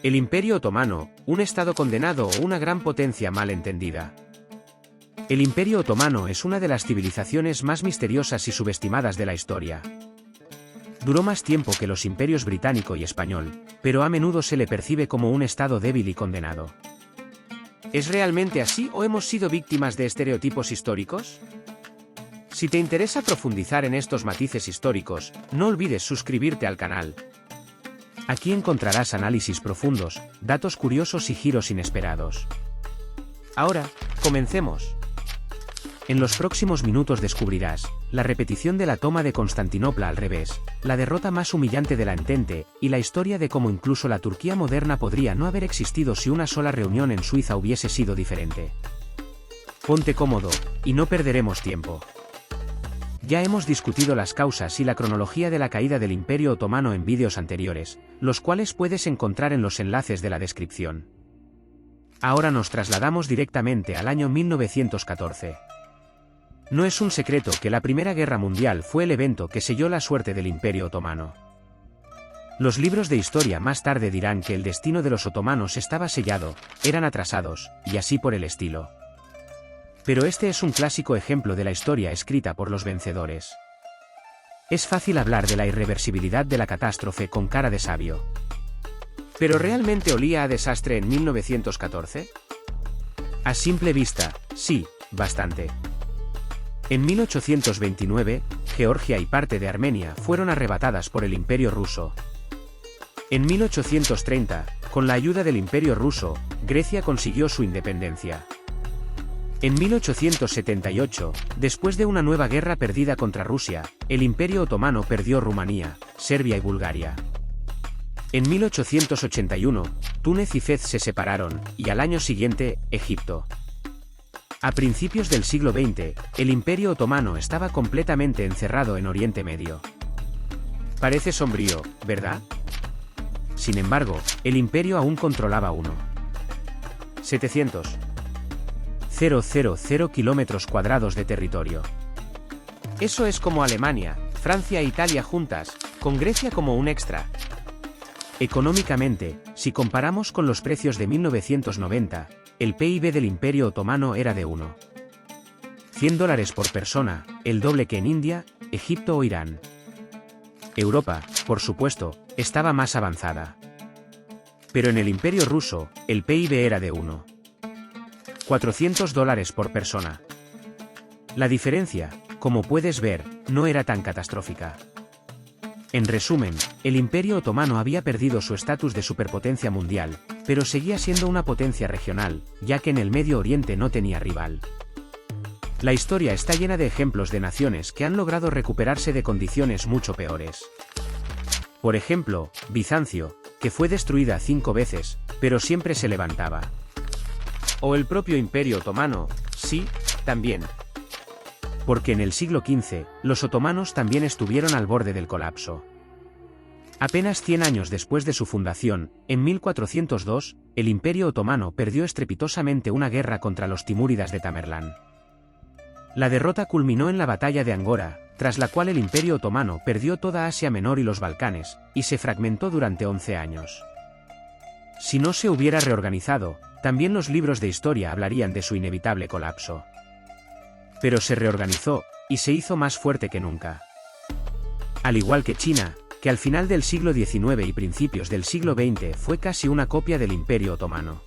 El Imperio Otomano, un estado condenado o una gran potencia mal entendida. El Imperio Otomano es una de las civilizaciones más misteriosas y subestimadas de la historia. Duró más tiempo que los imperios británico y español, pero a menudo se le percibe como un estado débil y condenado. ¿Es realmente así o hemos sido víctimas de estereotipos históricos? Si te interesa profundizar en estos matices históricos, no olvides suscribirte al canal. Aquí encontrarás análisis profundos, datos curiosos y giros inesperados. Ahora, comencemos. En los próximos minutos descubrirás la repetición de la toma de Constantinopla al revés, la derrota más humillante de la Entente, y la historia de cómo incluso la Turquía moderna podría no haber existido si una sola reunión en Suiza hubiese sido diferente. Ponte cómodo, y no perderemos tiempo. Ya hemos discutido las causas y la cronología de la caída del Imperio Otomano en vídeos anteriores, los cuales puedes encontrar en los enlaces de la descripción. Ahora nos trasladamos directamente al año 1914. No es un secreto que la Primera Guerra Mundial fue el evento que selló la suerte del Imperio Otomano. Los libros de historia más tarde dirán que el destino de los otomanos estaba sellado, eran atrasados, y así por el estilo. Pero este es un clásico ejemplo de la historia escrita por los vencedores. Es fácil hablar de la irreversibilidad de la catástrofe con cara de sabio. ¿Pero realmente olía a desastre en 1914? A simple vista, sí, bastante. En 1829, Georgia y parte de Armenia fueron arrebatadas por el Imperio ruso. En 1830, con la ayuda del Imperio ruso, Grecia consiguió su independencia. En 1878, después de una nueva guerra perdida contra Rusia, el Imperio Otomano perdió Rumanía, Serbia y Bulgaria. En 1881, Túnez y Fez se separaron, y al año siguiente, Egipto. A principios del siglo XX, el Imperio Otomano estaba completamente encerrado en Oriente Medio. Parece sombrío, ¿verdad? Sin embargo, el imperio aún controlaba 700,000 kilómetros cuadrados de territorio. Eso es como Alemania, Francia e Italia juntas, con Grecia como un extra. Económicamente, si comparamos con los precios de 1990, el PIB del Imperio Otomano era de $100 por persona, el doble que en India, Egipto o Irán. Europa, por supuesto, estaba más avanzada. Pero en el Imperio ruso, el PIB era de $400 por persona. La diferencia, como puedes ver, no era tan catastrófica. En resumen, el Imperio Otomano había perdido su estatus de superpotencia mundial, pero seguía siendo una potencia regional, ya que en el Medio Oriente no tenía rival. La historia está llena de ejemplos de naciones que han logrado recuperarse de condiciones mucho peores. Por ejemplo, Bizancio, que fue destruida 5 veces, pero siempre se levantaba. O el propio Imperio Otomano, sí, también. Porque en el siglo XV, los otomanos también estuvieron al borde del colapso. Apenas 100 años después de su fundación, en 1402, el Imperio Otomano perdió estrepitosamente una guerra contra los timúridas de Tamerlán. La derrota culminó en la batalla de Angora, tras la cual el Imperio Otomano perdió toda Asia Menor y los Balcanes, y se fragmentó durante 11 años. Si no se hubiera reorganizado, también los libros de historia hablarían de su inevitable colapso. Pero se reorganizó, y se hizo más fuerte que nunca. Al igual que China, que al final del siglo XIX y principios del siglo XX fue casi una copia del Imperio Otomano.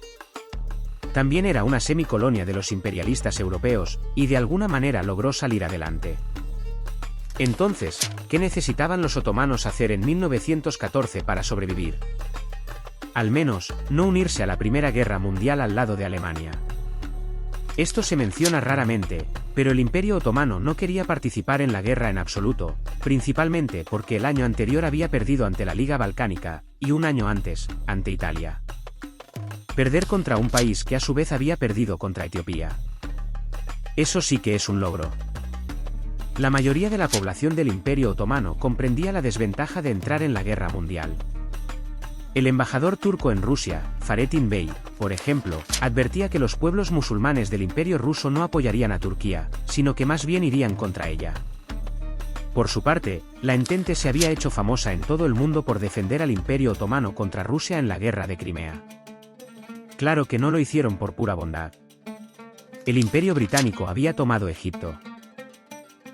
También era una semicolonia de los imperialistas europeos, y de alguna manera logró salir adelante. Entonces, ¿qué necesitaban los otomanos hacer en 1914 para sobrevivir? Al menos, no unirse a la Primera Guerra Mundial al lado de Alemania. Esto se menciona raramente, pero el Imperio Otomano no quería participar en la guerra en absoluto, principalmente porque el año anterior había perdido ante la Liga Balcánica, y un año antes, ante Italia. Perder contra un país que a su vez había perdido contra Etiopía. Eso sí que es un logro. La mayoría de la población del Imperio Otomano comprendía la desventaja de entrar en la guerra mundial. El embajador turco en Rusia, Fahrettin Bey, por ejemplo, advertía que los pueblos musulmanes del Imperio ruso no apoyarían a Turquía, sino que más bien irían contra ella. Por su parte, la Entente se había hecho famosa en todo el mundo por defender al Imperio Otomano contra Rusia en la Guerra de Crimea. Claro que no lo hicieron por pura bondad. El Imperio Británico había tomado Egipto.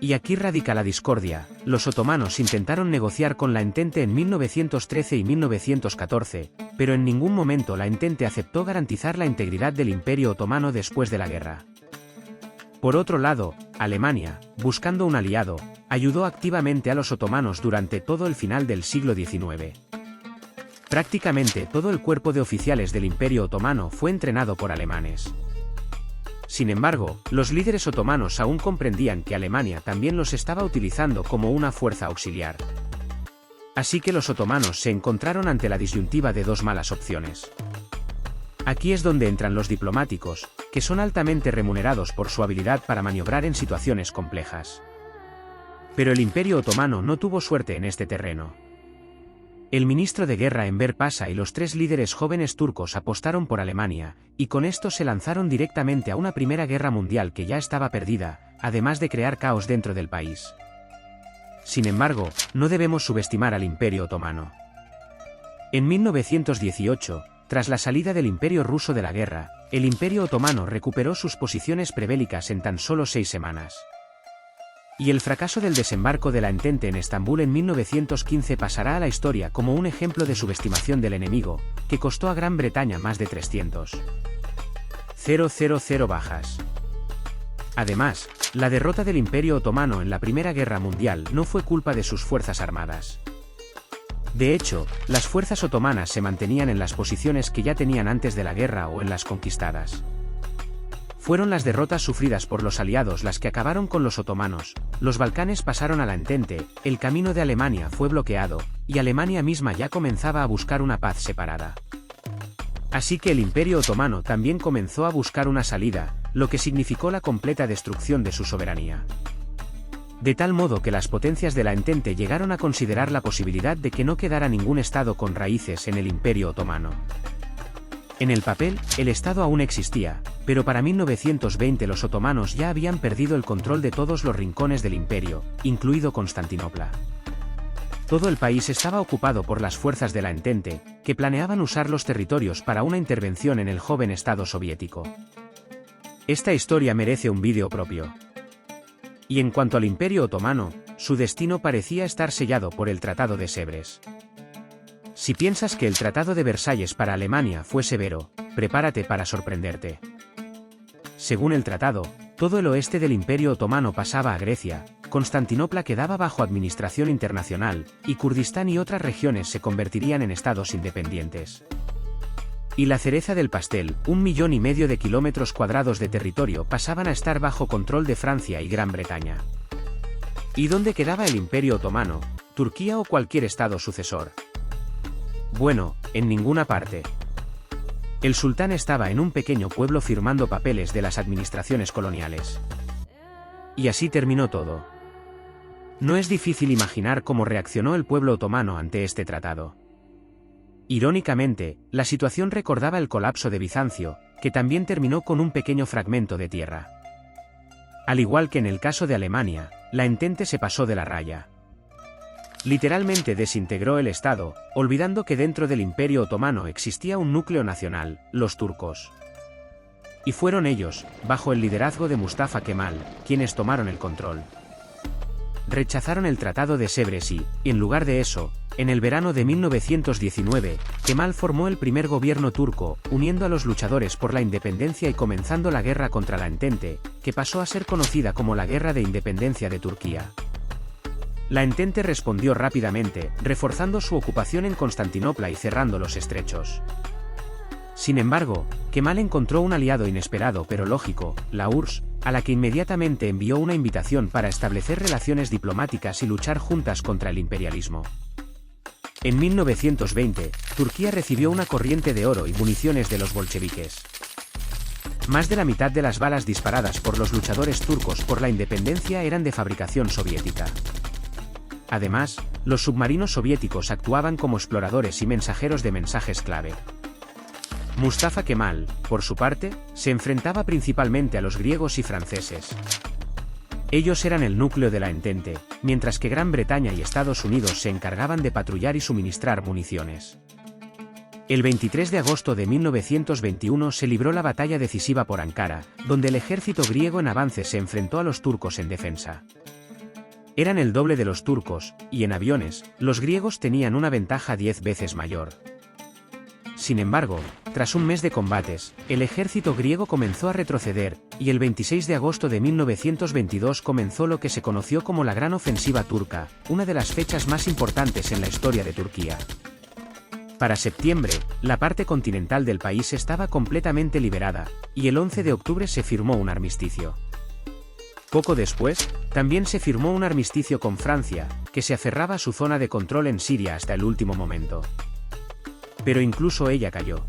Y aquí radica la discordia. Los otomanos intentaron negociar con la Entente en 1913 y 1914, pero en ningún momento la Entente aceptó garantizar la integridad del Imperio Otomano después de la guerra. Por otro lado, Alemania, buscando un aliado, ayudó activamente a los otomanos durante todo el final del siglo XIX. Prácticamente todo el cuerpo de oficiales del Imperio Otomano fue entrenado por alemanes. Sin embargo, los líderes otomanos aún comprendían que Alemania también los estaba utilizando como una fuerza auxiliar. Así que los otomanos se encontraron ante la disyuntiva de dos malas opciones. Aquí es donde entran los diplomáticos, que son altamente remunerados por su habilidad para maniobrar en situaciones complejas. Pero el Imperio Otomano no tuvo suerte en este terreno. El ministro de guerra Enver Pasha y los 3 líderes jóvenes turcos apostaron por Alemania, y con esto se lanzaron directamente a una primera guerra mundial que ya estaba perdida, además de crear caos dentro del país. Sin embargo, no debemos subestimar al Imperio Otomano. En 1918, tras la salida del Imperio ruso de la guerra, el Imperio Otomano recuperó sus posiciones prebélicas en tan solo 6 semanas. Y el fracaso del desembarco de la Entente en Estambul en 1915 pasará a la historia como un ejemplo de subestimación del enemigo, que costó a Gran Bretaña más de 300.000 bajas. Además, la derrota del Imperio Otomano en la Primera Guerra Mundial no fue culpa de sus fuerzas armadas. De hecho, las fuerzas otomanas se mantenían en las posiciones que ya tenían antes de la guerra o en las conquistadas. Fueron las derrotas sufridas por los aliados las que acabaron con los otomanos, los Balcanes pasaron a la Entente, el camino de Alemania fue bloqueado, y Alemania misma ya comenzaba a buscar una paz separada. Así que el Imperio Otomano también comenzó a buscar una salida, lo que significó la completa destrucción de su soberanía. De tal modo que las potencias de la Entente llegaron a considerar la posibilidad de que no quedara ningún estado con raíces en el Imperio Otomano. En el papel, el Estado aún existía, pero para 1920 los otomanos ya habían perdido el control de todos los rincones del imperio, incluido Constantinopla. Todo el país estaba ocupado por las fuerzas de la Entente, que planeaban usar los territorios para una intervención en el joven Estado soviético. Esta historia merece un vídeo propio. Y en cuanto al Imperio Otomano, su destino parecía estar sellado por el Tratado de Sèvres. Si piensas que el Tratado de Versalles para Alemania fue severo, prepárate para sorprenderte. Según el tratado, todo el oeste del Imperio Otomano pasaba a Grecia, Constantinopla quedaba bajo administración internacional, y Kurdistán y otras regiones se convertirían en estados independientes. Y la cereza del pastel, 1,5 millones de kilómetros cuadrados de territorio pasaban a estar bajo control de Francia y Gran Bretaña. ¿Y dónde quedaba el Imperio Otomano, Turquía o cualquier estado sucesor? Bueno, en ninguna parte. El sultán estaba en un pequeño pueblo firmando papeles de las administraciones coloniales. Y así terminó todo. No es difícil imaginar cómo reaccionó el pueblo otomano ante este tratado. Irónicamente, la situación recordaba el colapso de Bizancio, que también terminó con un pequeño fragmento de tierra. Al igual que en el caso de Alemania, la Entente se pasó de la raya. Literalmente desintegró el Estado, olvidando que dentro del Imperio Otomano existía un núcleo nacional, los turcos. Y fueron ellos, bajo el liderazgo de Mustafa Kemal, quienes tomaron el control. Rechazaron el Tratado de Sèvres y, en lugar de eso, en el verano de 1919, Kemal formó el primer gobierno turco, uniendo a los luchadores por la independencia y comenzando la guerra contra la Entente, que pasó a ser conocida como la Guerra de Independencia de Turquía. La Entente respondió rápidamente, reforzando su ocupación en Constantinopla y cerrando los estrechos. Sin embargo, Kemal encontró un aliado inesperado pero lógico, la URSS, a la que inmediatamente envió una invitación para establecer relaciones diplomáticas y luchar juntas contra el imperialismo. En 1920, Turquía recibió una corriente de oro y municiones de los bolcheviques. Más de la mitad de las balas disparadas por los luchadores turcos por la independencia eran de fabricación soviética. Además, los submarinos soviéticos actuaban como exploradores y mensajeros de mensajes clave. Mustafa Kemal, por su parte, se enfrentaba principalmente a los griegos y franceses. Ellos eran el núcleo de la Entente, mientras que Gran Bretaña y Estados Unidos se encargaban de patrullar y suministrar municiones. El 23 de agosto de 1921 se libró la batalla decisiva por Ankara, donde el ejército griego en avance se enfrentó a los turcos en defensa. Eran el doble de los turcos, y en aviones, los griegos tenían una ventaja 10 veces mayor. Sin embargo, tras un mes de combates, el ejército griego comenzó a retroceder, y el 26 de agosto de 1922 comenzó lo que se conoció como la Gran Ofensiva Turca, una de las fechas más importantes en la historia de Turquía. Para septiembre, la parte continental del país estaba completamente liberada, y el 11 de octubre se firmó un armisticio. Poco después, también se firmó un armisticio con Francia, que se aferraba a su zona de control en Siria hasta el último momento. Pero incluso ella cayó.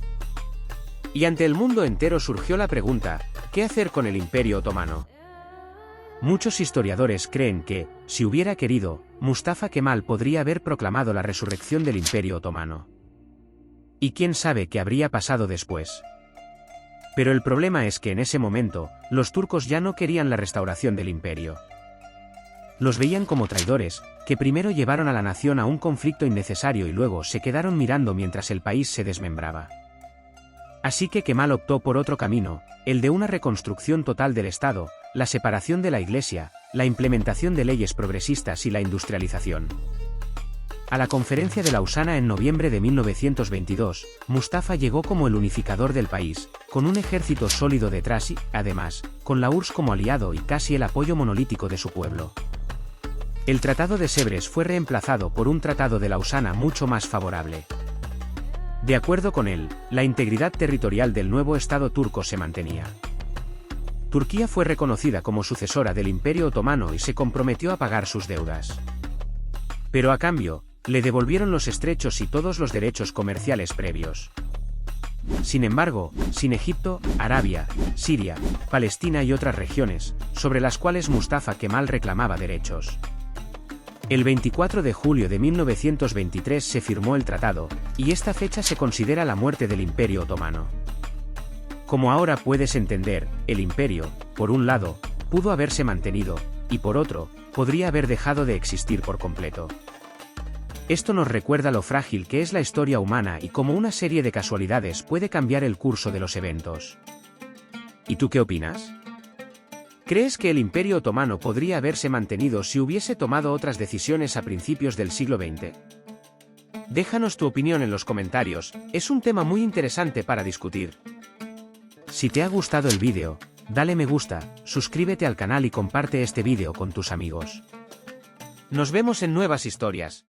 Y ante el mundo entero surgió la pregunta, ¿qué hacer con el Imperio Otomano? Muchos historiadores creen que, si hubiera querido, Mustafa Kemal podría haber proclamado la resurrección del Imperio Otomano. Y quién sabe qué habría pasado después. Pero el problema es que en ese momento, los turcos ya no querían la restauración del imperio. Los veían como traidores, que primero llevaron a la nación a un conflicto innecesario y luego se quedaron mirando mientras el país se desmembraba. Así que Kemal optó por otro camino, el de una reconstrucción total del Estado, la separación de la Iglesia, la implementación de leyes progresistas y la industrialización. A la conferencia de Lausana en noviembre de 1922, Mustafa llegó como el unificador del país, con un ejército sólido detrás y, además, con la URSS como aliado y casi el apoyo monolítico de su pueblo. El Tratado de Sèvres fue reemplazado por un Tratado de Lausana mucho más favorable. De acuerdo con él, la integridad territorial del nuevo Estado turco se mantenía. Turquía fue reconocida como sucesora del Imperio Otomano y se comprometió a pagar sus deudas. Pero a cambio, le devolvieron los estrechos y todos los derechos comerciales previos. Sin embargo, sin Egipto, Arabia, Siria, Palestina y otras regiones, sobre las cuales Mustafa Kemal reclamaba derechos. El 24 de julio de 1923 se firmó el tratado, y esta fecha se considera la muerte del Imperio Otomano. Como ahora puedes entender, el imperio, por un lado, pudo haberse mantenido, y por otro, podría haber dejado de existir por completo. Esto nos recuerda lo frágil que es la historia humana y cómo una serie de casualidades puede cambiar el curso de los eventos. ¿Y tú qué opinas? ¿Crees que el Imperio Otomano podría haberse mantenido si hubiese tomado otras decisiones a principios del siglo XX? Déjanos tu opinión en los comentarios, es un tema muy interesante para discutir. Si te ha gustado el vídeo, dale me gusta, suscríbete al canal y comparte este vídeo con tus amigos. Nos vemos en nuevas historias.